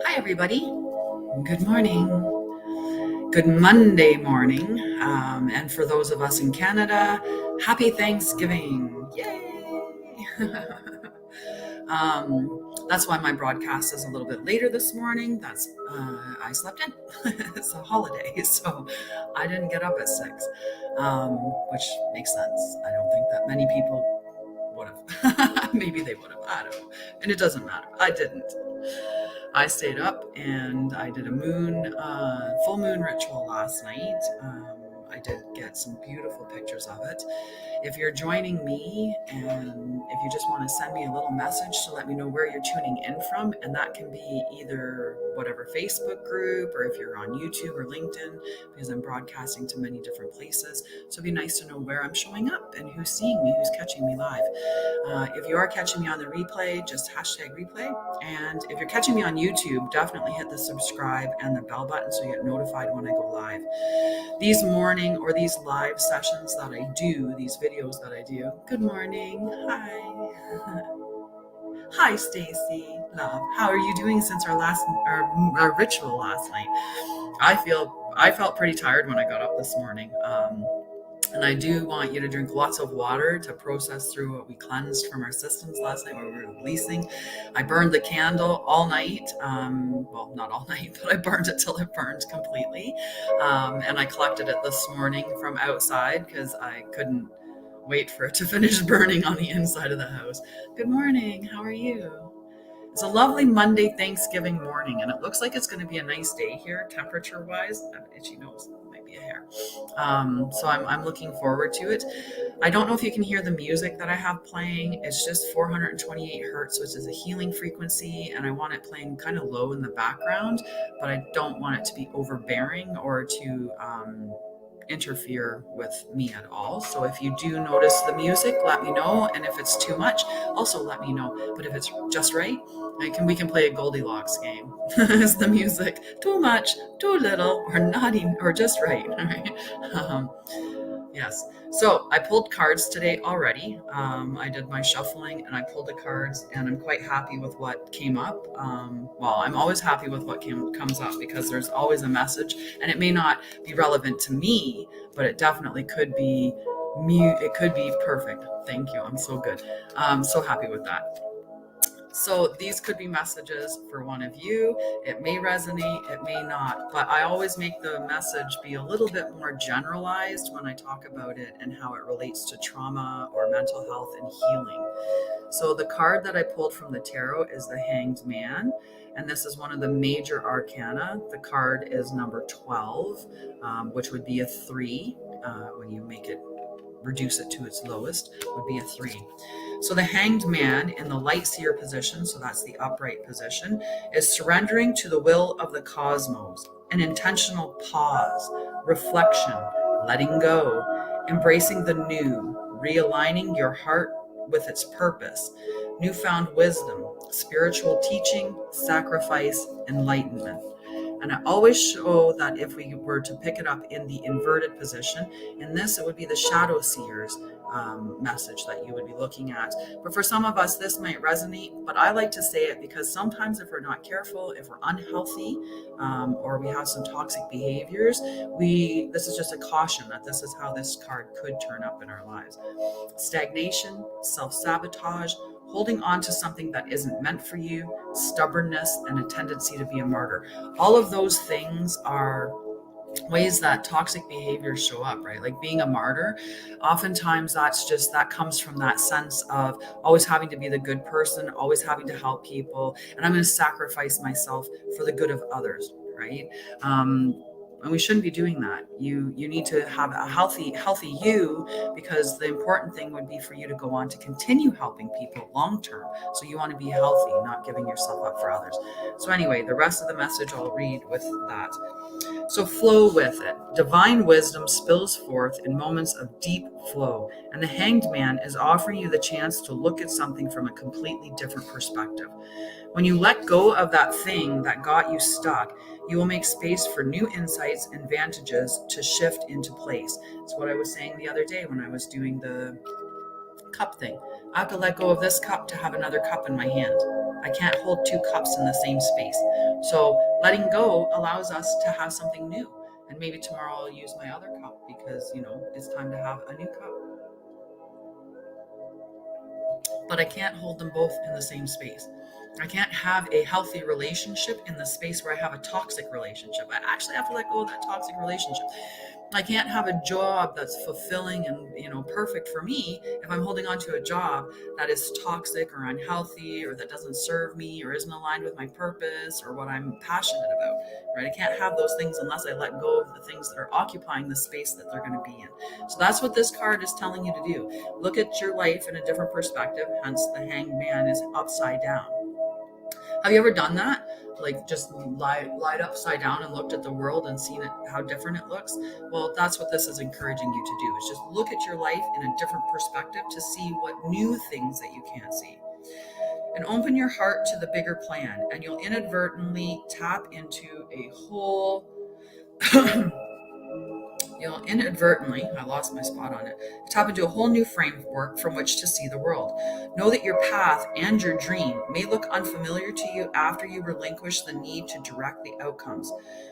Hi, everybody. Good morning. Good Monday morning. And for those of us in Canada, happy Thanksgiving. Yay! That's why my broadcast is a little bit later this morning. I slept in. It's a holiday, so I didn't get up at 6, which makes sense. I don't think that many people would have. Maybe they would have. I don't know. And it doesn't matter. I didn't. I stayed up and I did a full moon ritual last night. I did get some beautiful pictures of it. If you're joining me and if you just want to send me a little message to let me know where you're tuning in from, and that can be either whatever Facebook group or if you're on YouTube or LinkedIn, because I'm broadcasting to many different places. So it'd be nice to know where I'm showing up and who's seeing me, who's catching me live. If you are catching me on the replay, just hashtag replay. And if you're catching me on YouTube, definitely hit the subscribe and the bell button so you get notified when I go live. These morning or these live sessions that I do, these videos that I do. Good morning. Hi. Hi, Stacy. Love. How are you doing since our ritual last night? I felt pretty tired when I got up this morning. And I do want you to drink lots of water to process through what we cleansed from our systems last night, what we were releasing. I burned the candle all night. Well, not all night, but I burned it till it burned completely. And I collected it this morning from outside because I couldn't wait for it to finish burning on the inside of the house. Good morning. How are you? It's a lovely Monday Thanksgiving morning, and it looks like it's going to be a nice day here, temperature-wise. I have an itchy nose. It might be a hair. So I'm looking forward to it. I don't know if you can hear the music that I have playing. It's just 428 hertz, which is a healing frequency, and I want it playing kind of low in the background, but I don't want it to be overbearing or to interfere with me at all. So if you do notice the music, let me know. And if it's too much, also let me know. But if it's just right, we can play a Goldilocks game. Is the music too much, too little, or not even, or just right? All right. Yes. So I pulled cards today already. I did my shuffling and I pulled the cards, and I'm quite happy with what came up. Well, I'm always happy with what comes up because there's always a message, and it may not be relevant to me, but it definitely could be me. It could be perfect. Thank you. I'm so good. I'm so happy with that. So these could be messages for one of you. It may resonate, it may not, but I always make the message be a little bit more generalized when I talk about it and how it relates to trauma or mental health and healing. So the card that I pulled from the tarot is the Hanged Man, and this is one of the major arcana. The card is number 12, which would be a 3 when you reduce it to its lowest, would be a 3. So the Hanged Man in the light seer position, so that's the upright position, is surrendering to the will of the cosmos, an intentional pause, reflection, letting go, embracing the new, realigning your heart with its purpose, newfound wisdom, spiritual teaching, sacrifice, enlightenment. And I always show that if we were to pick it up in the inverted position, in this, it would be the shadow seer's message that you would be looking at. But for some of us, this might resonate, but I like to say it because sometimes if we're not careful, if we're unhealthy, or we have some toxic behaviors, this is just a caution that this is how this card could turn up in our lives. Stagnation, self-sabotage, holding on to something that isn't meant for you, stubbornness, and a tendency to be a martyr. All of those things are ways that toxic behaviors show up, right? Like being a martyr, oftentimes that comes from that sense of always having to be the good person, always having to help people, and I'm going to sacrifice myself for the good of others, right? And we shouldn't be doing that. You need to have a healthy you, because the important thing would be for you to go on to continue helping people long term. So you want to be healthy, not giving yourself up for others. So anyway, the rest of the message I'll read with that. So flow with it. Divine wisdom spills forth in moments of deep flow, and the Hanged Man is offering you the chance to look at something from a completely different perspective. When you let go of that thing that got you stuck, you will make space for new insights and vantages to shift into place. It's what I was saying the other day when I was doing the cup thing. I have to let go of this cup to have another cup in my hand. I can't hold two cups in the same space. So letting go allows us to have something new. And maybe tomorrow I'll use my other cup because, it's time to have a new cup. But I can't hold them both in the same space. I can't have a healthy relationship in the space where I have a toxic relationship. I actually have to let go of that toxic relationship. I can't have a job that's fulfilling and perfect for me if I'm holding on to a job that is toxic or unhealthy or that doesn't serve me or isn't aligned with my purpose or what I'm passionate about, right? I can't have those things unless I let go of the things that are occupying the space that they're going to be in. So that's what this card is telling you to do. Look at your life in a different perspective, hence the Hanged Man is upside down. Have you ever done that? Like just lied upside down and looked at the world and seen it, how different it looks? Well, that's what this is encouraging you to do, is just look at your life in a different perspective to see what new things that you can't see. And open your heart to the bigger plan, and you'll inadvertently tap into a whole I lost my spot on it, tap into a whole new framework from which to see the world. Know that your path and your dream may look unfamiliar to you after you relinquish the need to direct the outcomes.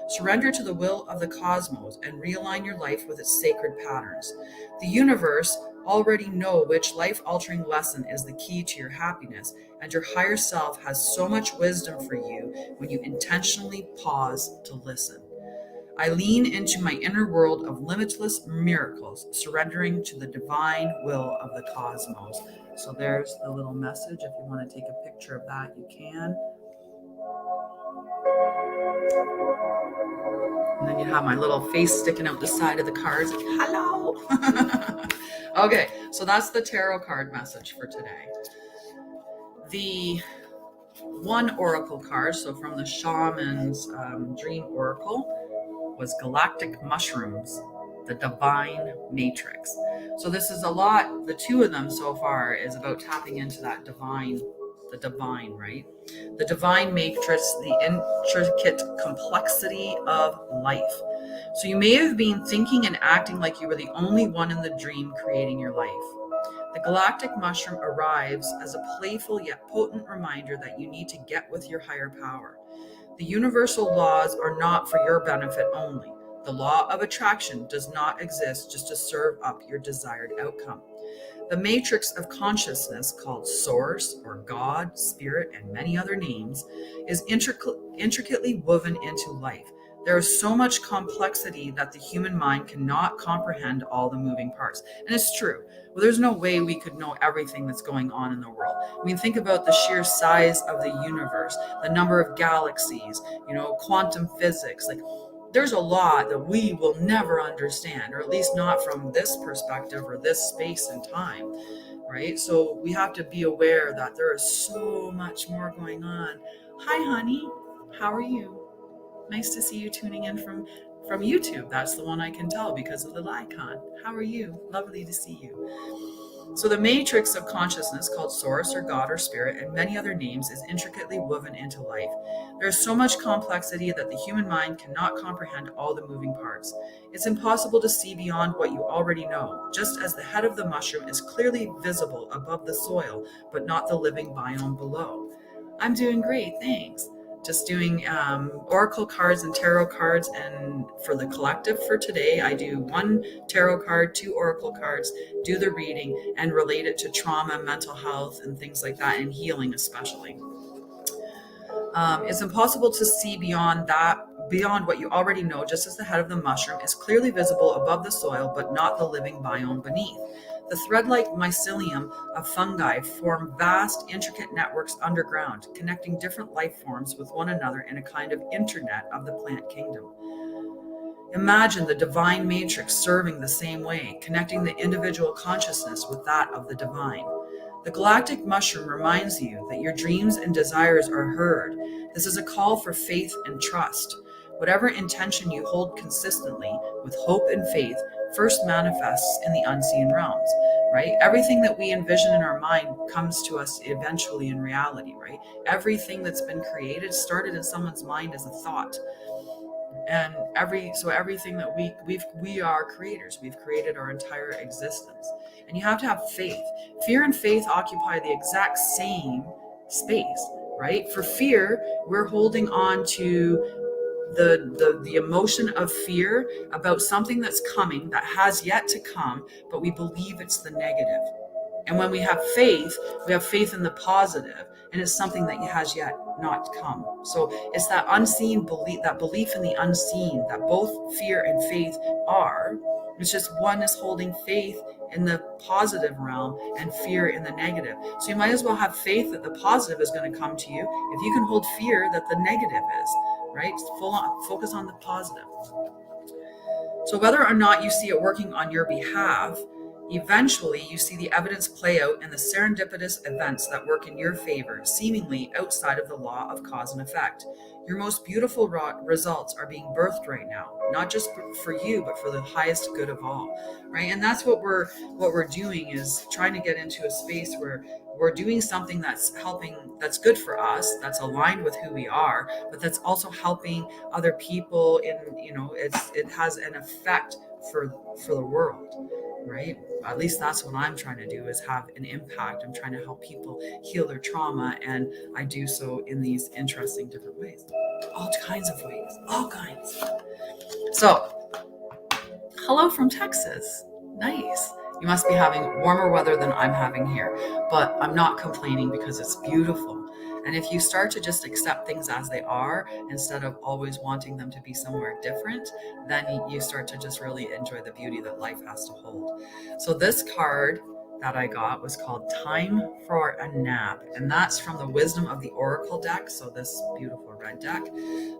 Surrender to the will of the cosmos and realign your life with its sacred patterns. The universe already know which life-altering lesson is the key to your happiness, and your higher self has so much wisdom for you when you intentionally pause to listen. I lean into my inner world of limitless miracles, surrendering to the divine will of the cosmos. So there's the little message. If you want to take a picture of that, you can. And then you have my little face sticking out the side of the cards. Hello. Okay, so that's the tarot card message for today. The one oracle card, so from the shaman's dream oracle, was Galactic Mushrooms, the Divine Matrix. So this is a lot, the two of them so far is about tapping into that divine, right? The divine matrix, the intricate complexity of life. So you may have been thinking and acting like you were the only one in the dream creating your life. The galactic mushroom arrives as a playful yet potent reminder that you need to get with your higher power. The universal laws are not for your benefit only. The law of attraction does not exist just to serve up your desired outcome. The matrix of consciousness, called Source or God, Spirit, and many other names, is intricately woven into life. There is so much complexity that the human mind cannot comprehend all the moving parts. And it's true. Well, there's no way we could know everything that's going on in the world. I mean, think about the sheer size of the universe, the number of galaxies, quantum physics. Like, there's a lot that we will never understand, or at least not from this perspective or this space and time, right? So we have to be aware that there is so much more going on. Hi, honey. How are you? Nice to see you tuning in from YouTube. That's the one I can tell because of the icon. How are you? Lovely to see you. So the matrix of consciousness, called Source or God or Spirit and many other names, is intricately woven into life. There is so much complexity that the human mind cannot comprehend all the moving parts. It's impossible to see beyond what you already know, just as the head of the mushroom is clearly visible above the soil, but not the living biome below. I'm doing great, thanks. Just doing oracle cards and tarot cards, and for the collective for today, I do one tarot card, two oracle cards, do the reading, and relate it to trauma, mental health, and things like that, and healing especially. It's impossible to see beyond what you already know, just as the head of the mushroom is clearly visible above the soil, but not the living biome beneath. The thread-like mycelium of fungi form vast, intricate networks underground, connecting different life forms with one another in a kind of internet of the plant kingdom. Imagine the divine matrix serving the same way, connecting the individual consciousness with that of the divine. The galactic mushroom reminds you that your dreams and desires are heard. This is a call for faith and trust. Whatever intention you hold consistently with hope and faith first manifests in the unseen realms, right? Everything that we envision in our mind comes to us eventually in reality, right? Everything that's been created started in someone's mind as a thought. And everything that we are creators. We've created our entire existence. And you have to have faith. Fear and faith occupy the exact same space. right? For fear, we're holding on to the emotion of fear about something that's coming that has yet to come, but we believe it's the negative. And when we have faith in the positive, and it's something that has yet not come. So it's that unseen belief, that belief in the unseen, that both fear and faith are. It's just one is holding faith in the positive realm and fear in the negative. So you might as well have faith that the positive is going to come to you if you can hold fear that the negative is, right? Full on, focus on the positive. So whether or not you see it working on your behalf, eventually you see the evidence play out in the serendipitous events that work in your favor, seemingly outside of the law of cause and effect. Your most beautiful results are being birthed right now, not just for you, but for the highest good of all, right? And that's what we're doing, is trying to get into a space where we're doing something that's helping, that's good for us, that's aligned with who we are, but that's also helping other people in, it has an effect for the world, right? At least that's what I'm trying to do, is have an impact. I'm trying to help people heal their trauma, and I do so in these interesting different ways, all kinds of ways, all kinds. So hello from Texas. Nice. You must be having warmer weather than I'm having here, but I'm not complaining because it's beautiful. And if you start to just accept things as they are instead of always wanting them to be somewhere different, then you start to just really enjoy the beauty that life has to hold. So this card that I got was called Time for a Nap, and that's from the Wisdom of the Oracle deck, so this beautiful red deck.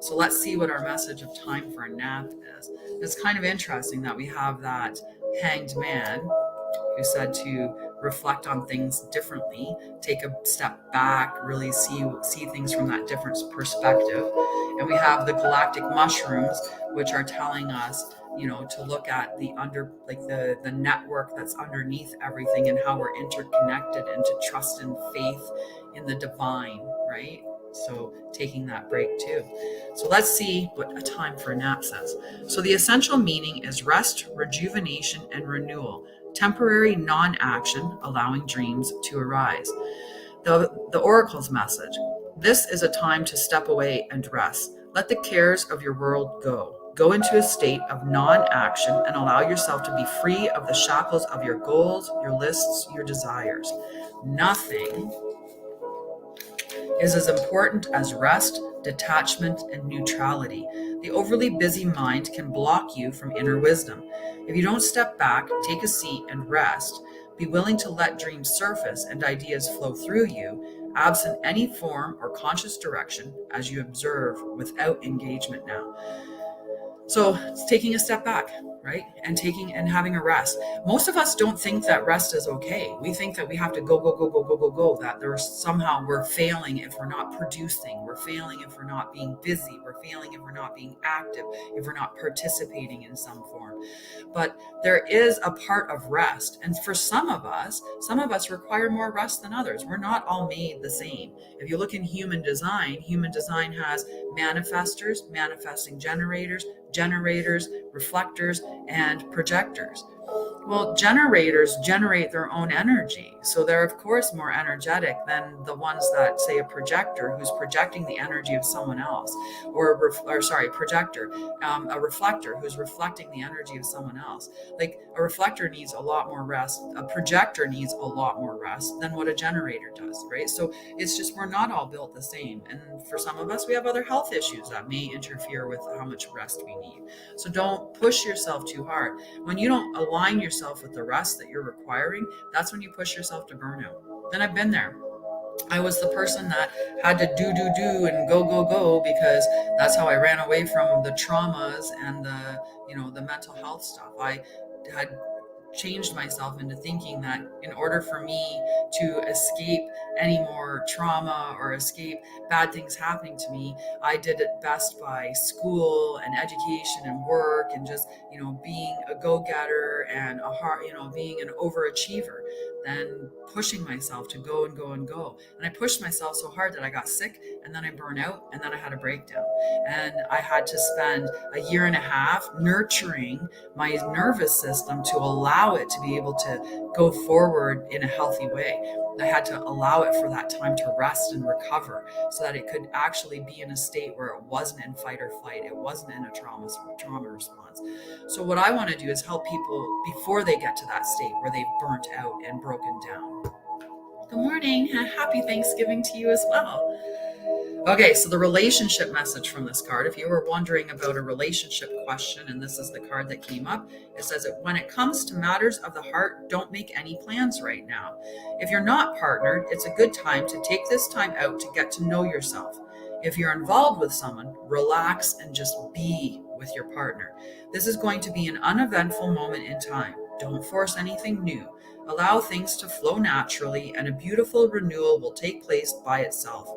So let's see what our message of time for a nap is. It's kind of interesting that we have that Hanged Man who said to reflect on things differently, take a step back, really see things from that different perspective. And we have the galactic mushrooms, which are telling us, to look at the network that's underneath everything and how we're interconnected, and to trust and faith in the divine, right? So taking that break too. So let's see what a time for a nap says. So the essential meaning is rest, rejuvenation, and renewal. Temporary non-action, allowing dreams to arise. The Oracle's message. This is a time to step away and rest. Let the cares of your world go. Go into a state of non-action and allow yourself to be free of the shackles of your goals, your lists, your desires. Nothing is as important as rest, detachment, and neutrality. The overly busy mind can block you from inner wisdom. If you don't step back, take a seat, and rest, be willing to let dreams surface and ideas flow through you, absent any form or conscious direction, as you observe without engagement now. So it's taking a step back, right? And having a rest. Most of us don't think that rest is okay. We think that we have to go, that we're failing if we're not producing. We're failing if we're not being busy. We're failing if we're not being active, if we're not participating in some form. But there is a part of rest. And for some of us require more rest than others. We're not all made the same. If you look in human design has manifestors, manifesting generators, reflectors, and projectors. Well, generators generate their own energy. So they're, of course, more energetic than the ones that, say, a projector who's projecting the energy of someone else, or a reflector who's reflecting the energy of someone else. Like, a reflector needs a lot more rest. A projector needs a lot more rest than what a generator does, right? So it's just, we're not all built the same. And for some of us, we have other health issues that may interfere with how much rest we need. So don't push yourself too hard. When you don't align yourself with the rest that you're requiring, that's when you push yourself to burnout. And I've been there. I was the person that had to do and go because that's how I ran away from the traumas and the mental health stuff. I had changed myself into thinking that in order for me to escape any more trauma or escape bad things happening to me, I did it best by school and education and work and just, being a go-getter and being an overachiever, then pushing myself to go and go and go. And I pushed myself so hard that I got sick, and then I burned out, and then I had a breakdown. And I had to spend a year and a half nurturing my nervous system to allow it to be able to go forward in a healthy way. I had to allow it for that time to rest and recover so that it could actually be in a state where it wasn't in fight or flight. It wasn't in a trauma response. So what I want to do is help people before they get to that state where they've burnt out and broken down. Good morning. Happy Thanksgiving to you as well. Okay, so the relationship message from this card, if you were wondering about a relationship question, and this is the card that came up, it says that when it comes to matters of the heart, don't make any plans right now. If you're not partnered, it's a good time to take this time out to get to know yourself. If you're involved with someone, relax and just be with your partner. This is going to be an uneventful moment in time. Don't force anything new. Allow things to flow naturally, and a beautiful renewal will take place by itself.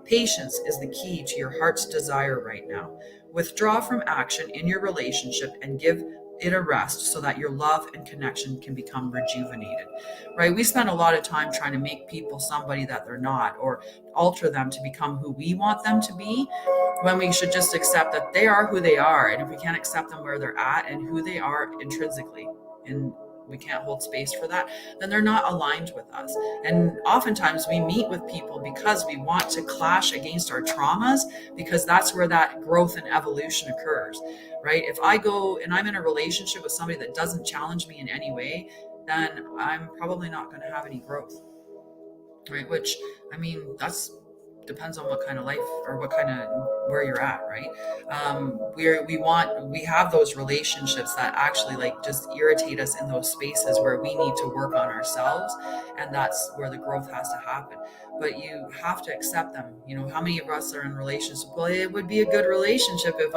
Patience is the key to your heart's desire right now. Withdraw from action in your relationship and give it a rest so that your love and connection can become rejuvenated. Right? We spend a lot of time trying to make people somebody that they're not, or alter them to become who we want them to be, when we should just accept that they are who they are. And if we can't accept them where they're at and who they are intrinsically, and we can't hold space for that, then they're not aligned with us. And oftentimes we meet with people because we want to clash against our traumas, because that's where that growth and evolution occurs, right? If I go and I'm in a relationship with somebody that doesn't challenge me in any way, then I'm probably not going to have any growth, right? Which, I mean, that's depends on what kind of life or what kind of where you're at, right? We have those relationships that actually like just irritate us in those spaces where we need to work on ourselves, and that's where the growth has to happen. But you have to accept them. How many of us are in relationships? Well, it would be a good relationship if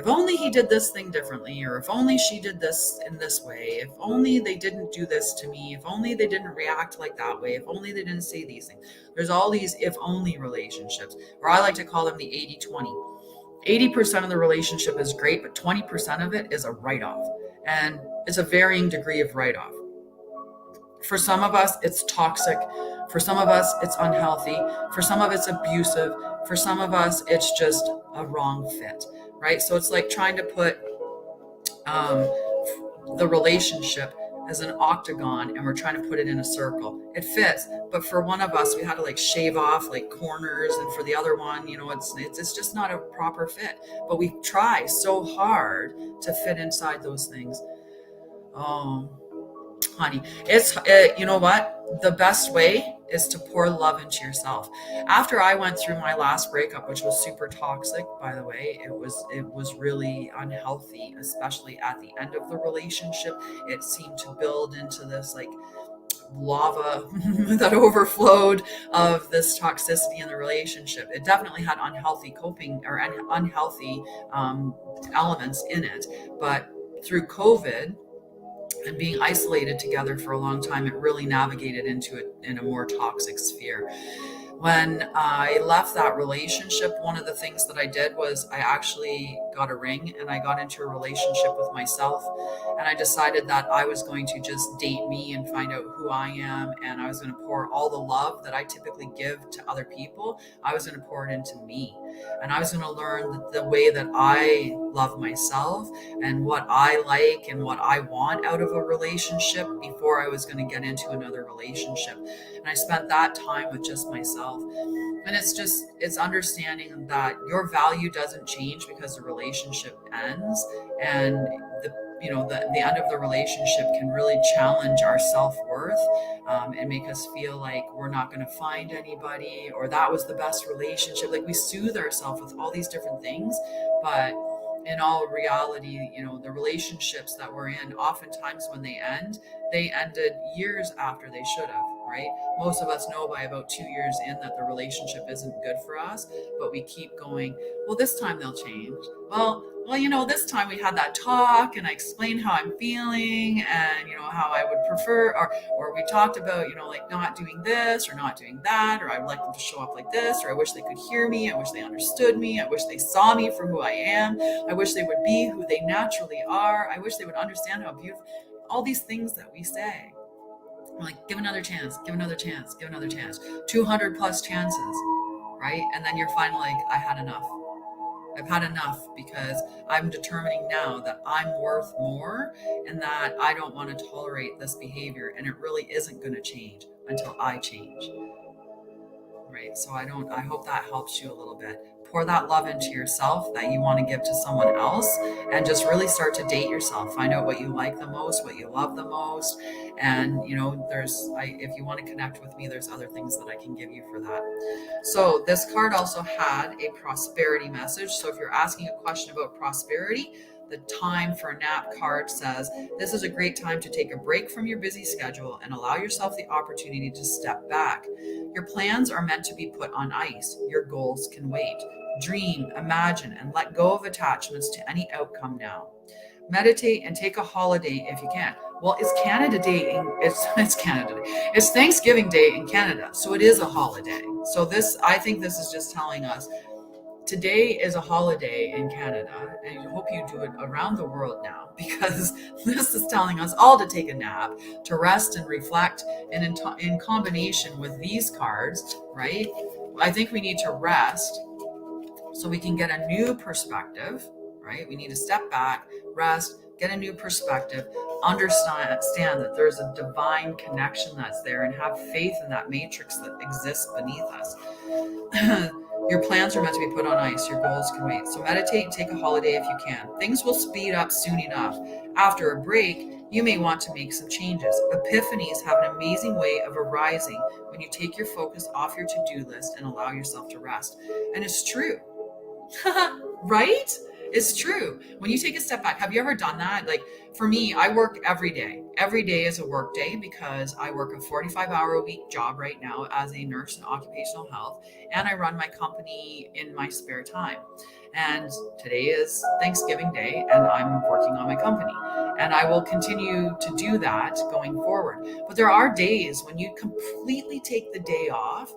only he did this thing differently, or if only she did this in this way, if only they didn't do this to me, if only they didn't react like that way, if only they didn't say these things. There's all these if only relationships, or I like to call them the 80-20. 80% of the relationship is great, but 20% of it is a write-off. And it's a varying degree of write-off. For some of us, it's toxic. For some of us, it's unhealthy. For some of it's abusive. For some of us, it's just a wrong fit, right? So it's like trying to put the relationship as an octagon and we're trying to put it in a circle. It fits, but for one of us, we had to like shave off like corners, and for the other one, it's just not a proper fit. But we try so hard to fit inside those things. Oh, honey, you know what? The best way is to pour love into yourself. After I went through my last breakup, which was super toxic, by the way, it was really unhealthy, especially at the end of the relationship. It seemed to build into this like lava that overflowed of this toxicity in the relationship. It definitely had unhealthy coping or unhealthy elements in it. But through COVID and being isolated together for a long time, it really navigated into it in a more toxic sphere. When I left that relationship, one of the things that I did was I actually got a ring and I got into a relationship with myself. And I decided that I was going to just date me and find out who I am. And I was going to pour all the love that I typically give to other people, I was going to pour it into me. And I was going to learn the way that I love myself and what I like and what I want out of a relationship before I was going to get into another relationship. And I spent that time with just myself. And it's understanding that your value doesn't change because the relationship ends. And the end of the relationship can really challenge our self-worth, and make us feel like we're not going to find anybody, or that was the best relationship. Like we soothe ourselves with all these different things, but in all reality, the relationships that we're in, oftentimes when they ended years after they should have, right? Most of us know by about 2 years in that the relationship isn't good for us, but we keep going, well, this time they'll change. Well, this time we had that talk and I explained how I'm feeling and, how I would prefer, or we talked about, like not doing this or not doing that, or I would like them to show up like this, or I wish they could hear me. I wish they understood me. I wish they saw me for who I am. I wish they would be who they naturally are. I wish they would understand how beautiful, all these things that we say. I'm like, give another chance, give another chance, give another chance, 200 plus chances, right? And then you're finally like, I had enough. I've had enough, because I'm determining now that I'm worth more and that I don't want to tolerate this behavior, and it really isn't going to change until I change. Right? So I hope that helps you a little bit. Pour that love into yourself that you want to give to someone else, and just really start to date yourself. Find out what you like the most, what you love the most. And, if you want to connect with me, there's other things that I can give you for that. So this card also had a prosperity message. So if you're asking a question about prosperity, the time for a nap card says, this is a great time to take a break from your busy schedule and allow yourself the opportunity to step back. Your plans are meant to be put on ice. Your goals can wait. Dream, imagine, and let go of attachments to any outcome now. Meditate and take a holiday if you can. Well, it's Canada Day. It's Canada Day. It's Thanksgiving Day in Canada, so it is a holiday. So I think this is just telling us today is a holiday in Canada, and I hope you do it around the world now, because this is telling us all to take a nap, to rest and reflect, and in combination with these cards, right? I think we need to rest so we can get a new perspective, right? We need to step back, rest, get a new perspective, understand that there's a divine connection that's there, and have faith in that matrix that exists beneath us. Your plans are meant to be put on ice. Your goals can wait. So meditate and take a holiday if you can. Things will speed up soon enough. After a break, you may want to make some changes. Epiphanies have an amazing way of arising when you take your focus off your to-do list and allow yourself to rest. And it's true. Right? It's true. When you take a step back, have you ever done that? Like for me, I work every day. Every day is a work day because I work a 45-hour-a-week job right now as a nurse in occupational health, and I run my company in my spare time. And today is Thanksgiving Day, and I'm working on my company. And I will continue to do that going forward. But there are days when you completely take the day off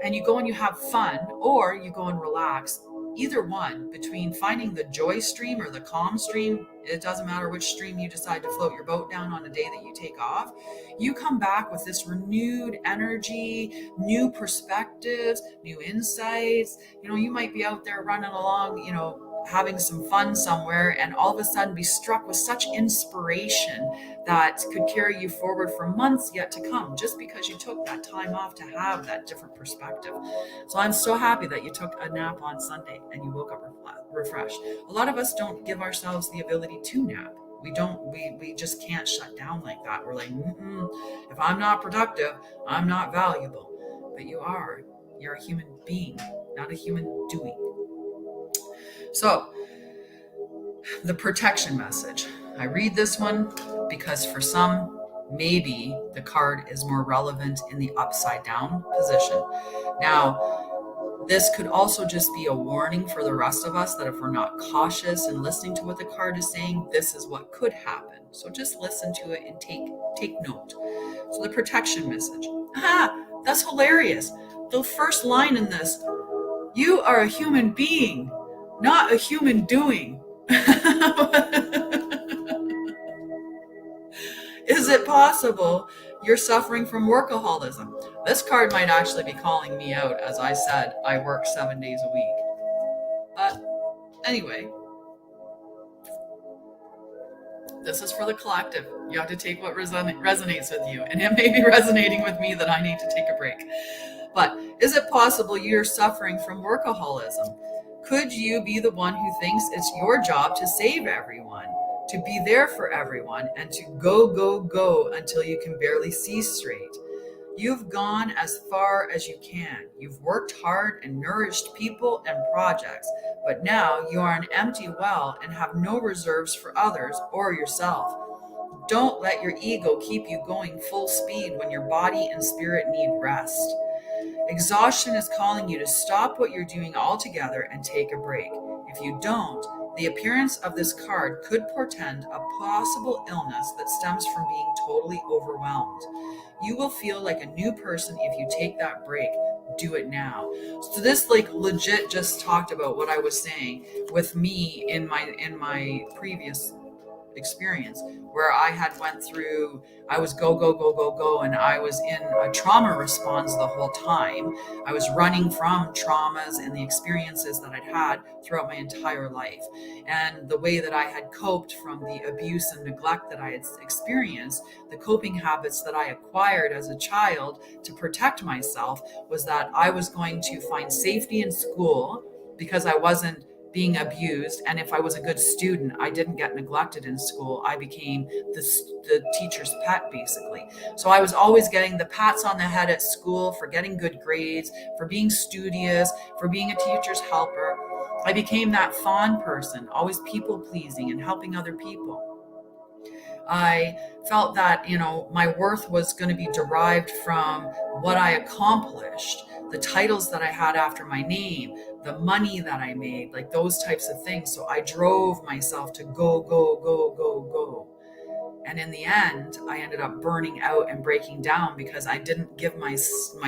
and you go and you have fun, or you go and relax. Either one, between finding the joy stream or the calm stream, it doesn't matter which stream you decide to float your boat down on a day that you take off, you come back with this renewed energy, new perspectives, new insights. You might be out there running along, having some fun somewhere, and all of a sudden be struck with such inspiration that could carry you forward for months yet to come, just because you took that time off to have that different perspective. So I'm so happy that you took a nap on Sunday and you woke up refreshed. A lot of us don't give ourselves the ability to nap. We just can't shut down like that. We're like, if I'm not productive, I'm not valuable. But you are. You're a human being, not a human doing. So, the protection message. I read this one because for some, maybe the card is more relevant in the upside down position. Now, this could also just be a warning for the rest of us that if we're not cautious and listening to what the card is saying, this is what could happen. So just listen to it and take note. So the protection message. That's hilarious. The first line in this, you are a human being, not a human doing. Is it possible you're suffering from workaholism? This card might actually be calling me out. As I said, I work 7 days a week. But anyway, this is for the collective. You have to take what resonates with you. And it may be resonating with me that I need to take a break. But is it possible you're suffering from workaholism? Could you be the one who thinks it's your job to save everyone, to be there for everyone, and to go until you can barely see straight? You've gone as far as you can. You've worked hard and nourished people and projects, but now you are an empty well and have no reserves for others or yourself. Don't let your ego keep you going full speed when your body and spirit need rest. Exhaustion is calling you to stop what you're doing altogether and take a break. If you don't, the appearance of this card could portend a possible illness that stems from being totally overwhelmed. You will feel like a new person if you take that break. Do it now. So this legit just talked about what I was saying with me in my previous experience where I had went through, I was go, go, go, go, go, and I was in a trauma response the whole time. I was running from traumas and the experiences that I'd had throughout my entire life. And the way that I had coped from the abuse and neglect that I had experienced, the coping habits that I acquired as a child to protect myself, was that I was going to find safety in school because I wasn't being abused. And if I was a good student, I didn't get neglected in school. I became the teacher's pet, basically. So I was always getting the pats on the head at school for getting good grades, for being studious, for being a teacher's helper. I became that fond person, always people pleasing and helping other people. I felt that, my worth was going to be derived from what I accomplished, the titles that I had after my name, the money that I made, like those types of things. So I drove myself to go, go, go, go, go. And in the end, I ended up burning out and breaking down because I didn't give my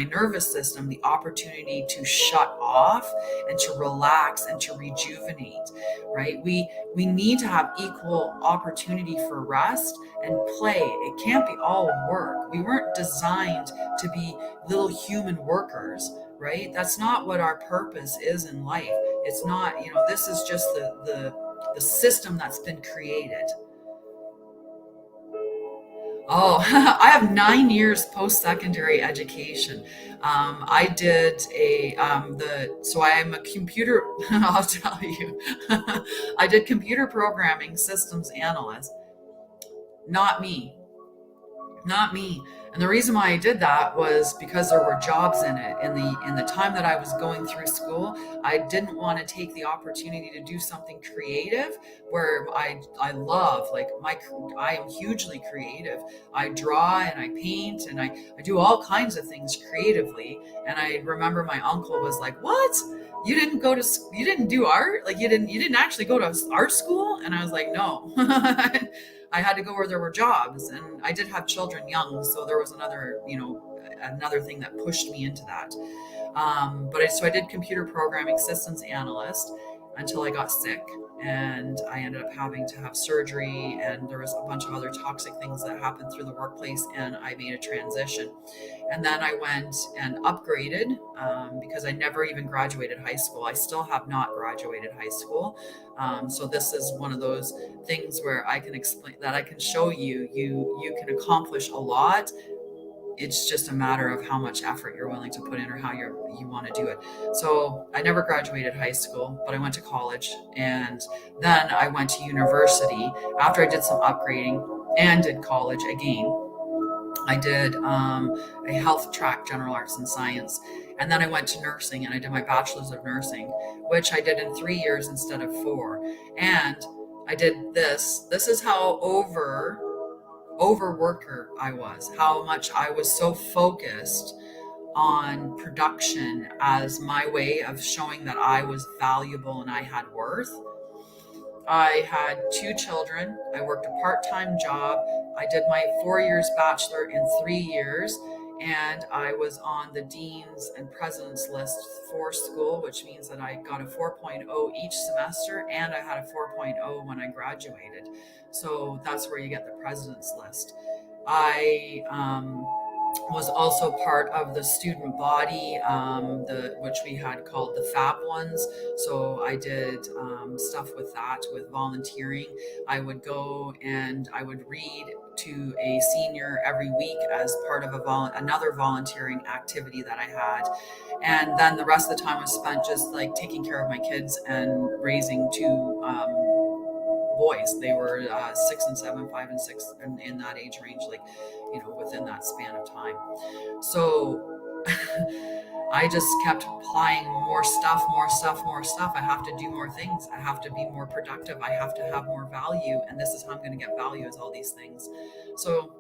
nervous system the opportunity to shut off and to relax and to rejuvenate, right? We need to have equal opportunity for rest and play. It can't be all work. We weren't designed to be little human workers, right? That's not what our purpose is in life. It's not, this is just the system that's been created. Oh, I have 9 years post-secondary education. I did so I am a computer, I'll tell you, I did computer programming systems analyst. Not me. Not me. And the reason why I did that was because there were jobs in it. In the time that I was going through school, I didn't want to take the opportunity to do something creative where I love, like, I am hugely creative. I draw and I paint and I do all kinds of things creatively. And I remember my uncle was like, "What? You didn't do art? Like, you didn't actually go to art school?" And I was like, "No." I had to go where there were jobs, and I did have children young, so there was another thing that pushed me into that. So I did computer programming systems analyst until I got sick, and I ended up having to have surgery, and there was a bunch of other toxic things that happened through the workplace, and I made a transition. And then I went and upgraded because I never even graduated high school. I still have not graduated high school. So this is one of those things where I can explain that I can show you can accomplish a lot. It's just a matter of how much effort you're willing to put in or how you want to do it. So I never graduated high school, but I went to college, and then I went to university after I did some upgrading and did college again. I did a health track, general arts and science. And then I went to nursing and I did my bachelor's of nursing, which I did in 3 years instead of 4. And I did this. This is how overworker I was, how much I was so focused on production as my way of showing that I was valuable and I had worth. I had 2 children. I worked a part-time job. I did my 4 years bachelor in 3 years, and I was on the dean's and president's list for school, which means that I got a 4.0 each semester, and I had a 4.0 when I graduated. So that's where you get the president's list. I was also part of the student body, which we had called the Fab Ones. So I did stuff with that, with volunteering. I would go and I would read to a senior every week as part of another volunteering activity that I had. And then the rest of the time was spent just like taking care of my kids and raising 2 boys. They were 6 and 7, 5 and 6, and in that age range, like, within that span of time. So I just kept applying more stuff. I have to do more things. I have to be more productive. I have to have more value. And this is how I'm going to get value, is all these things. So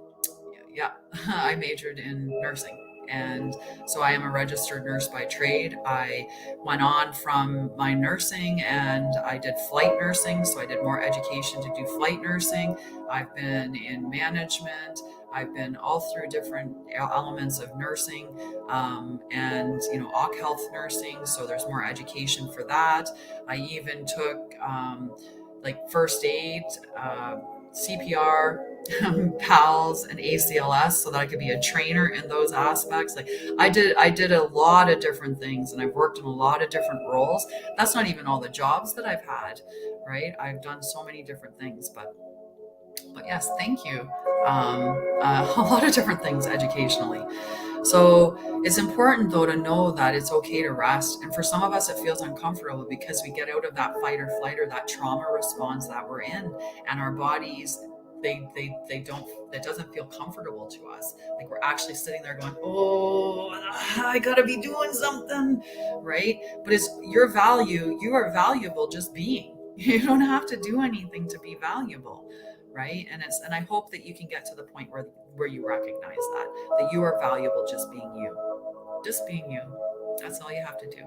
yeah, I majored in nursing. And so I am a registered nurse by trade. I went on from my nursing and I did flight nursing. So I did more education to do flight nursing. I've been in management. I've been all through different elements of nursing, and OC health nursing. So there's more education for that. I even took like first aid, CPR, PALS, and ACLS so that I could be a trainer in those aspects. Like I did a lot of different things, and I've worked in a lot of different roles. That's not even all the jobs that I've had, right? I've done so many different things, but yes, thank you. A lot of different things educationally. So it's important though to know that it's okay to rest. And for some of us, it feels uncomfortable because we get out of that fight or flight or that trauma response that we're in, and our bodies, they don't, it doesn't feel comfortable to us. Like we're actually sitting there going, oh, I gotta be doing something, right? But it's your value. You are valuable just being. You don't have to do anything to be valuable, right? And I hope that you can get to the point where you recognize that you are valuable just being you. Just being you. That's all you have to do.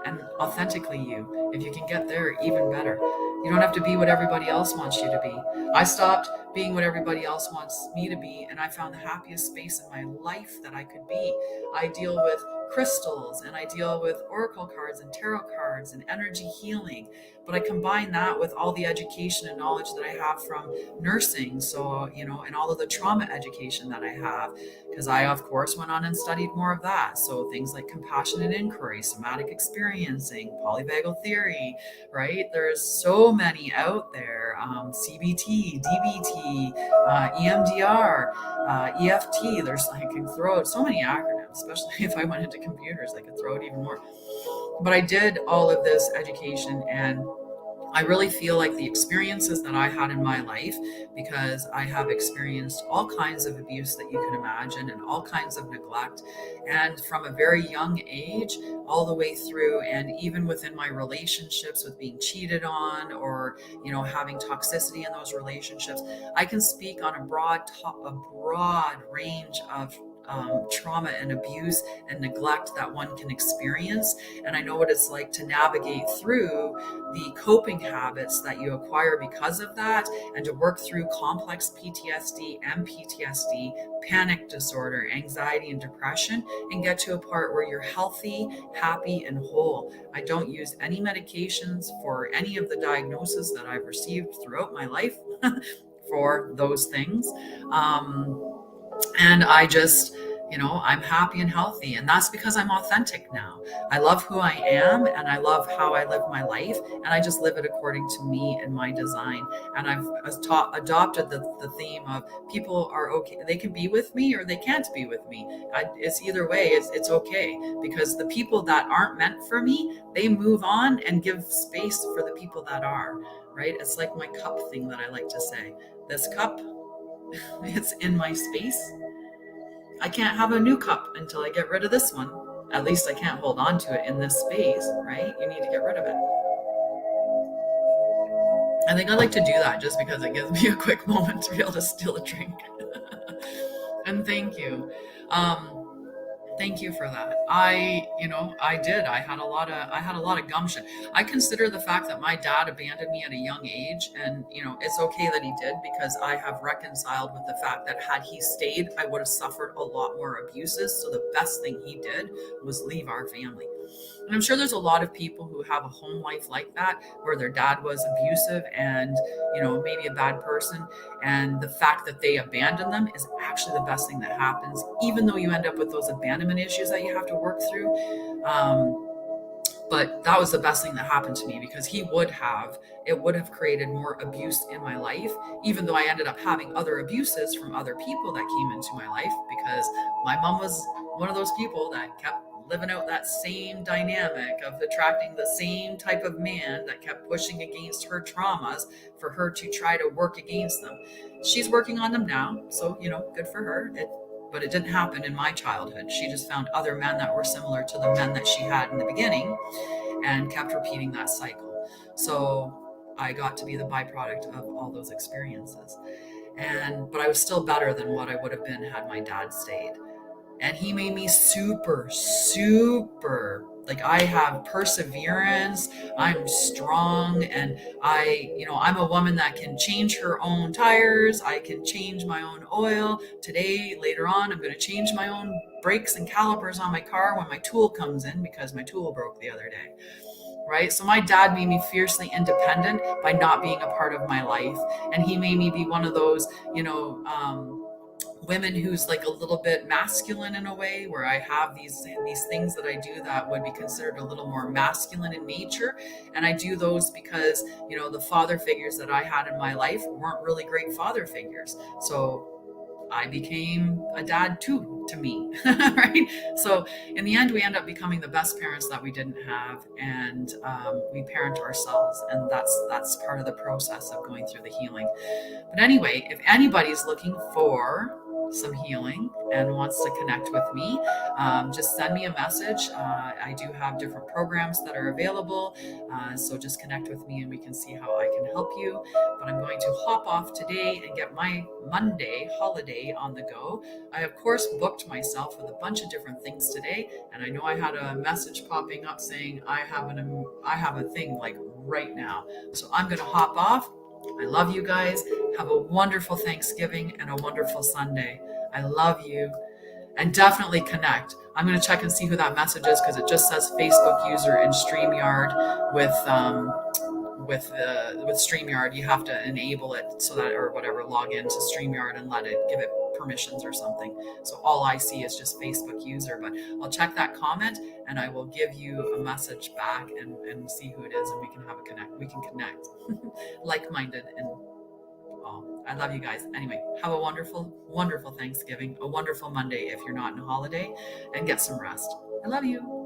And authentically you. If you can get there, even better. You don't have to be what everybody else wants you to be. I stopped being what everybody else wants me to be, and I found the happiest space in my life that I could be. I deal with crystals, and I deal with oracle cards and tarot cards and energy healing, but I combine that with all the education and knowledge that I have from nursing, so and all of the trauma education that I have, because I of course went on and studied more of that. So things like compassionate inquiry, somatic experiencing, polyvagal theory, right? There's so many out there. CBT, DBT, EMDR, EFT. I can throw out so many acronyms, especially if I went into computers, I could throw it even more. But I did all of this education, and I really feel like the experiences that I had in my life, because I have experienced all kinds of abuse that you can imagine and all kinds of neglect. And from a very young age, all the way through, and even within my relationships with being cheated on or, having toxicity in those relationships, I can speak on a broad range of trauma and abuse and neglect that one can experience. And I know what it's like to navigate through the coping habits that you acquire because of that, and to work through complex PTSD, MPTSD, panic disorder, anxiety, and depression, and get to a part where you're healthy, happy, and whole. I don't use any medications for any of the diagnoses that I've received throughout my life for those things. And I just, I'm happy and healthy. And that's because I'm authentic now. I love who I am, and I love how I live my life. And I just live it according to me and my design. And I've adopted the theme of people are okay. They can be with me or they can't be with me. It's either way, it's okay. Because the people that aren't meant for me, they move on and give space for the people that are, right? It's like my cup thing that I like to say. This cup, it's in my space. I can't have a new cup until I get rid of this one. At least I can't hold on to it in this space, right? You need to get rid of it. I think I like to do that just because it gives me a quick moment to be able to steal a drink. And thank you. Thank you for that. I had a lot of gumption. I consider the fact that my dad abandoned me at a young age, and it's okay that he did, because I have reconciled with the fact that had he stayed, I would have suffered a lot more abuses. So the best thing he did was leave our family. And I'm sure there's a lot of people who have a home life like that, where their dad was abusive and, maybe a bad person. And the fact that they abandon them is actually the best thing that happens, even though you end up with those abandonment issues that you have to work through. But that was the best thing that happened to me, because it would have created more abuse in my life, even though I ended up having other abuses from other people that came into my life, because my mom was one of those people that kept living out that same dynamic of attracting the same type of man that kept pushing against her traumas for her to try to work against them. She's working on them now, so good for her. But it didn't happen in my childhood. She just found other men that were similar to the men that she had in the beginning and kept repeating that cycle. So I got to be the byproduct of all those experiences. But I was still better than what I would have been had my dad stayed. And he made me super, super, like, I have perseverance, I'm strong, and I'm a woman that can change her own tires, I can change my own oil. Today, later on, I'm going to change my own brakes and calipers on my car when my tool comes in, because my tool broke the other day. right? So my dad made me fiercely independent by not being a part of my life. And he made me be one of those, women who's like a little bit masculine in a way, where I have these things that I do that would be considered a little more masculine in nature. And I do those because, the father figures that I had in my life weren't really great father figures. So I became a dad too to me, right? So in the end, we end up becoming the best parents that we didn't have, and we parent ourselves, and that's part of the process of going through the healing. But anyway, if anybody's looking for some healing and wants to connect with me, just send me a message. I do have different programs that are available. So just connect with me and we can see how I can help you. But I'm going to hop off today and get my Monday holiday on the go. I, of course, booked myself with a bunch of different things today. And I know I had a message popping up saying I have a thing like right now. So I'm going to hop off. I love you guys. Have a wonderful Thanksgiving and a wonderful Sunday. I love you. And definitely connect. I'm going to check and see who that message is, because it just says Facebook user in StreamYard with StreamYard. You have to enable it so that, or whatever, log into StreamYard and give it permissions or something. So all I see is just Facebook user, but I'll check that comment and I will give you a message back and see who it is, and we can have a connect. We can connect like-minded and all. I love you guys. Anyway, have a wonderful, wonderful Thanksgiving, a wonderful Monday if you're not in a holiday, and get some rest. I love you.